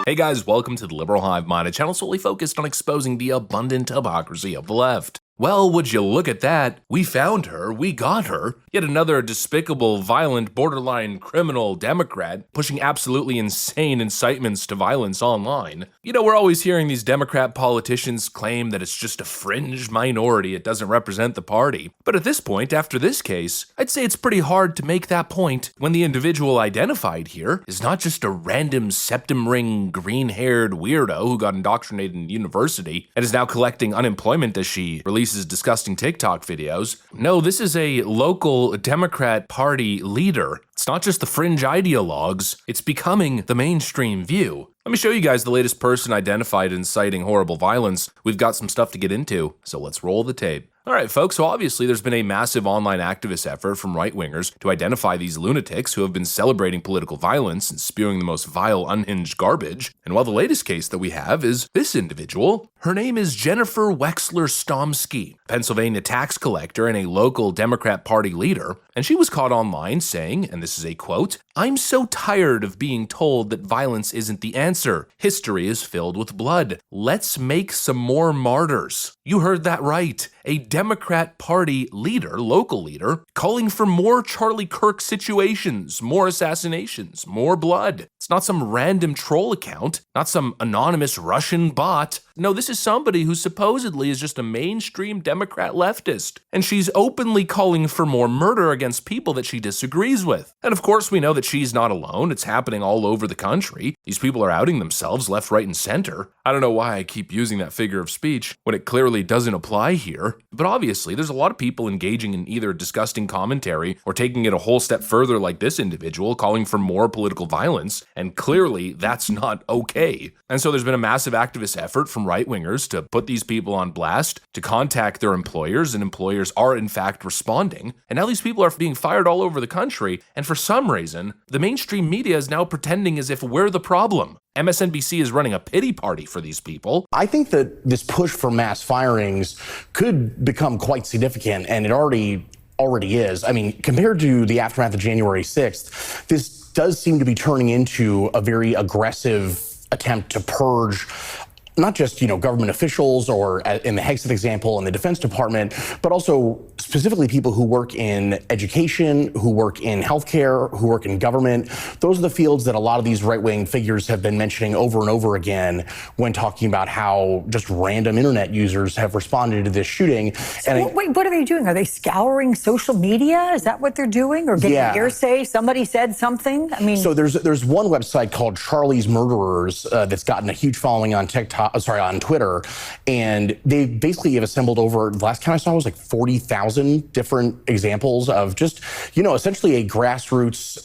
Hey guys, welcome to the Liberal Hive Mind, a channel solely focused on exposing the abundant hypocrisy of the left. Well, would you look at that? We found her, we got her. Yet another despicable, violent, borderline criminal Democrat pushing absolutely insane incitements to violence online. You know, we're always hearing these Democrat politicians claim that it's just a fringe minority, it doesn't represent the party. But at this point, after this case, I'd say it's pretty hard to make that point when the individual identified here is not just a random septum ring, green-haired weirdo who got indoctrinated in university and is now collecting unemployment as she releases disgusting TikTok videos. No, this is a local Democrat Party leader. It's not just the fringe ideologues, it's becoming the mainstream view. Let me show you guys the latest person identified inciting horrible violence. We've got some stuff to get into, so let's roll the tape. Alright folks, so obviously there's been a massive online activist effort from right-wingers to identify these lunatics who have been celebrating political violence and spewing the most vile, unhinged garbage. And while the latest case that we have is this individual, her name is Jennifer Wexler-Stomsky, Pennsylvania tax collector and a local Democrat Party leader, and she was caught online saying, and this is a quote, "I'm so tired of being told that violence isn't the answer. History is filled with blood. Let's make some more martyrs." You heard that right. A Democrat Party leader, local leader, calling for more Charlie Kirk situations, more assassinations, more blood. It's not some random troll account, not some anonymous Russian bot. No, this is somebody who supposedly is just a mainstream Democrat leftist, and she's openly calling for more murder against people that she disagrees with. And of course, we know that she's not alone. It's happening all over the country. These people are outing themselves left, right, and center. I don't know why I keep using that figure of speech when it clearly doesn't apply here, but obviously there's a lot of people engaging in either disgusting commentary or taking it a whole step further like this individual, calling for more political violence, and clearly that's not okay. And so there's been a massive activist effort from right-wingers to put these people on blast, to contact their employers, and employers are in fact responding. And now these people are being fired all over the country, and for some reason, the mainstream media is now pretending as if we're the problem. MSNBC is running a pity party for these people. I think that this push for mass firings could become quite significant, and it already is. I mean, compared to the aftermath of January 6th, this does seem to be turning into a very aggressive attempt to purge not just, government officials or in the Hegseth example in the Defense Department, but also specifically people who work in education, who work in healthcare, who work in government. Those are the fields that a lot of these right-wing figures have been mentioning over and over again when talking about how just random internet users have responded to this shooting. So wait, what are they doing? Are they scouring social media? Is that what they're doing? Or getting hearsay? Somebody said something? I mean, so there's one website called Charlie's Murderers that's gotten a huge following on on Twitter, and they basically have assembled over, the last count I saw was like 40,000 different examples of just, essentially a grassroots,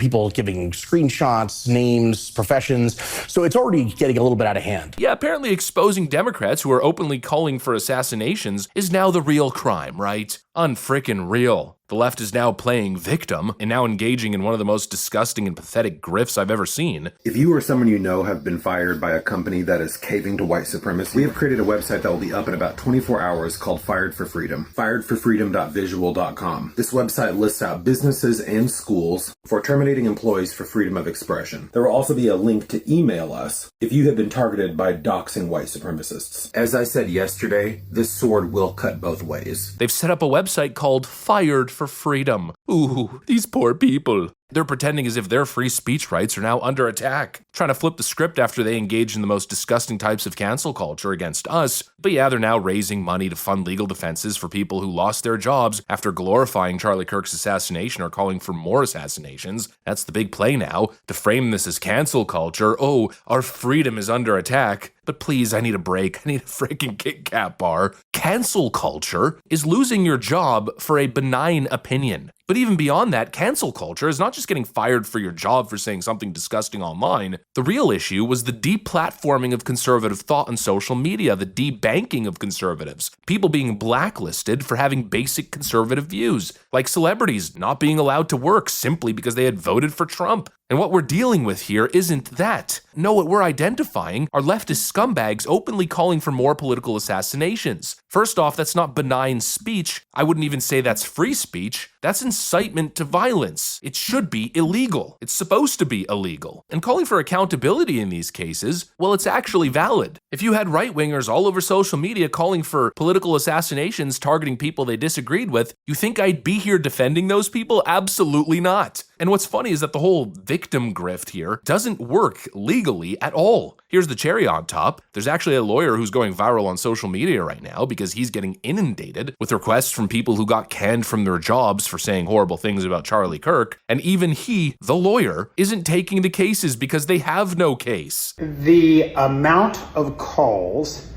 people giving screenshots, names, professions. So it's already getting a little bit out of hand. Yeah, apparently exposing Democrats who are openly calling for assassinations is now the real crime, right? Unfrickin' real. The left is now playing victim and now engaging in one of the most disgusting and pathetic grifts I've ever seen. If you or someone you know have been fired by a company that is caving to white supremacy, we have created a website that will be up in about 24 hours called Fired for Freedom. Firedforfreedom.visual.com. This website lists out businesses and schools for terminating employees for freedom of expression. There will also be a link to email us if you have been targeted by doxing white supremacists. As I said yesterday, this sword will cut both ways. They've set up a website called Fired for Freedom. Ooh, these poor people. They're pretending as if their free speech rights are now under attack, trying to flip the script after they engage in the most disgusting types of cancel culture against us. But yeah, they're now raising money to fund legal defenses for people who lost their jobs after glorifying Charlie Kirk's assassination or calling for more assassinations. That's the big play now, to frame this as cancel culture. Oh, our freedom is under attack. But please, I need a break. I need a freaking Kit Kat bar. Cancel culture is losing your job for a benign opinion. But even beyond that, cancel culture is not just getting fired for your job for saying something disgusting online. The real issue was the deplatforming of conservative thought on social media, the debanking of conservatives, people being blacklisted for having basic conservative views, like celebrities not being allowed to work simply because they had voted for Trump. And what we're dealing with here isn't that. No, what we're identifying are leftist scumbags openly calling for more political assassinations. First off, that's not benign speech. I wouldn't even say that's free speech. That's incitement to violence. It should be illegal. It's supposed to be illegal. And calling for accountability in these cases, well, it's actually valid. If you had right-wingers all over social media calling for political assassinations targeting people they disagreed with, you think I'd be here defending those people? Absolutely not. And what's funny is that the whole victim grift here doesn't work legally at all. Here's the cherry on top. There's actually a lawyer who's going viral on social media right now because he's getting inundated with requests from people who got canned from their jobs for saying horrible things about Charlie Kirk. And even he, the lawyer, isn't taking the cases because they have no case. The amount of calls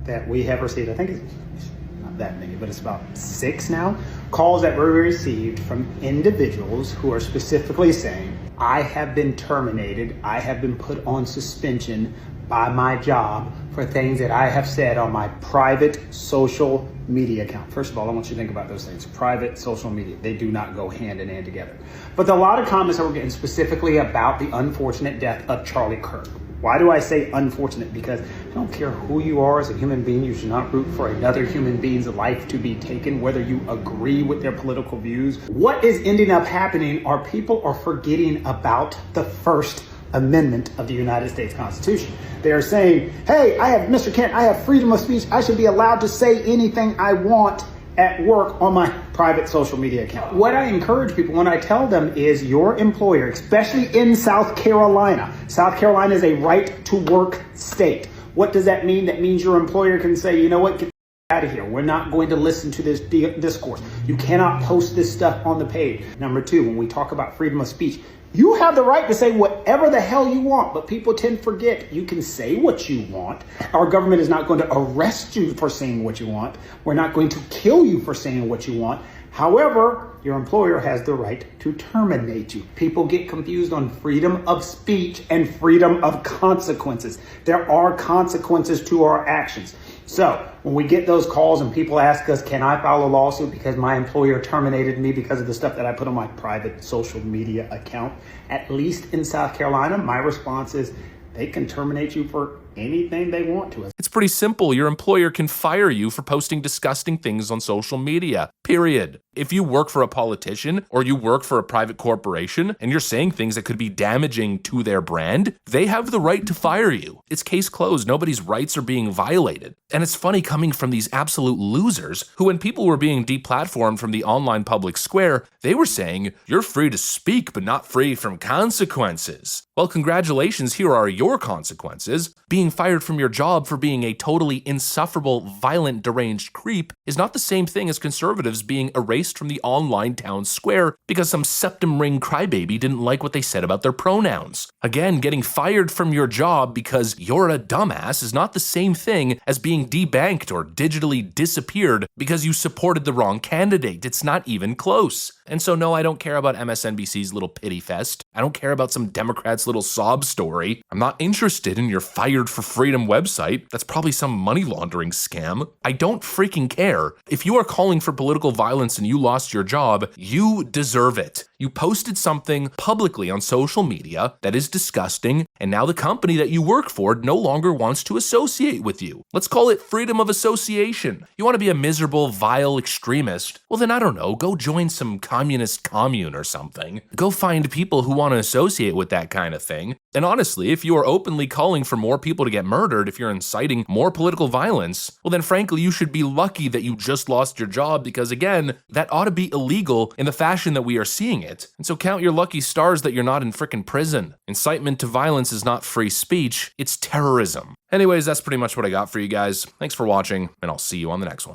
that we have received, I think it's not that many, but it's about 6 now, calls that were received from individuals who are specifically saying, I have been terminated, I have been put on suspension by my job for things that I have said on my private social media account. First of all, I want you to think about those things. Private, social media, they do not go hand in hand together. But a lot of comments that we're getting specifically about the unfortunate death of Charlie Kirk. Why do I say unfortunate? Because I don't care who you are as a human being, you should not root for another human being's life to be taken, whether you agree with their political views. What is ending up happening are people are forgetting about the First Amendment of the United States Constitution. They are saying, hey, Mr. Kent, I have freedom of speech. I should be allowed to say anything I want at work on my private social media account. What I encourage people when I tell them is your employer, especially in South Carolina is a right to work state. What does that mean? That means your employer can say, you know what, get out of here. We're not going to listen to this discourse. You cannot post this stuff on the page. Number 2, when we talk about freedom of speech, you have the right to say whatever the hell you want, but people tend to forget you can say what you want. Our government is not going to arrest you for saying what you want. We're not going to kill you for saying what you want. However, your employer has the right to terminate you. People get confused on freedom of speech and freedom of consequences. There are consequences to our actions. So when we get those calls and people ask us, can I file a lawsuit because my employer terminated me because of the stuff that I put on my private social media account? At least in South Carolina, my response is they can terminate you for anything they want to. It's pretty simple. Your employer can fire you for posting disgusting things on social media, period. If you work for a politician or you work for a private corporation and you're saying things that could be damaging to their brand, they have the right to fire you. It's case closed. Nobody's rights are being violated. And it's funny coming from these absolute losers who, when people were being deplatformed from the online public square, they were saying, you're free to speak, but not free from consequences. Well, congratulations, here are your consequences. Being fired from your job for being a totally insufferable, violent, deranged creep is not the same thing as conservatives being erased from the online town square because some septum ring crybaby didn't like what they said about their pronouns. Again, getting fired from your job because you're a dumbass is not the same thing as being debanked or digitally disappeared because you supported the wrong candidate. It's not even close. And so no, I don't care about MSNBC's little pity fest. I don't care about some Democrat's little sob story. I'm not interested in your Fired for Freedom website. That's probably some money laundering scam. I don't freaking care. If you are calling for political violence and you lost your job, you deserve it. You posted something publicly on social media that is disgusting, and now the company that you work for no longer wants to associate with you. Let's call it freedom of association. You want to be a miserable, vile extremist? Well then, I don't know, go join some communist commune or something. Go find people who want to associate with that kind of thing. And honestly, if you are openly calling for more people to get murdered, if you're inciting more political violence, well then frankly, you should be lucky that you just lost your job because again, that ought to be illegal in the fashion that we are seeing it. And so count your lucky stars that you're not in frickin' prison. Incitement to violence is not free speech, it's terrorism. Anyways, that's pretty much what I got for you guys. Thanks for watching, and I'll see you on the next one.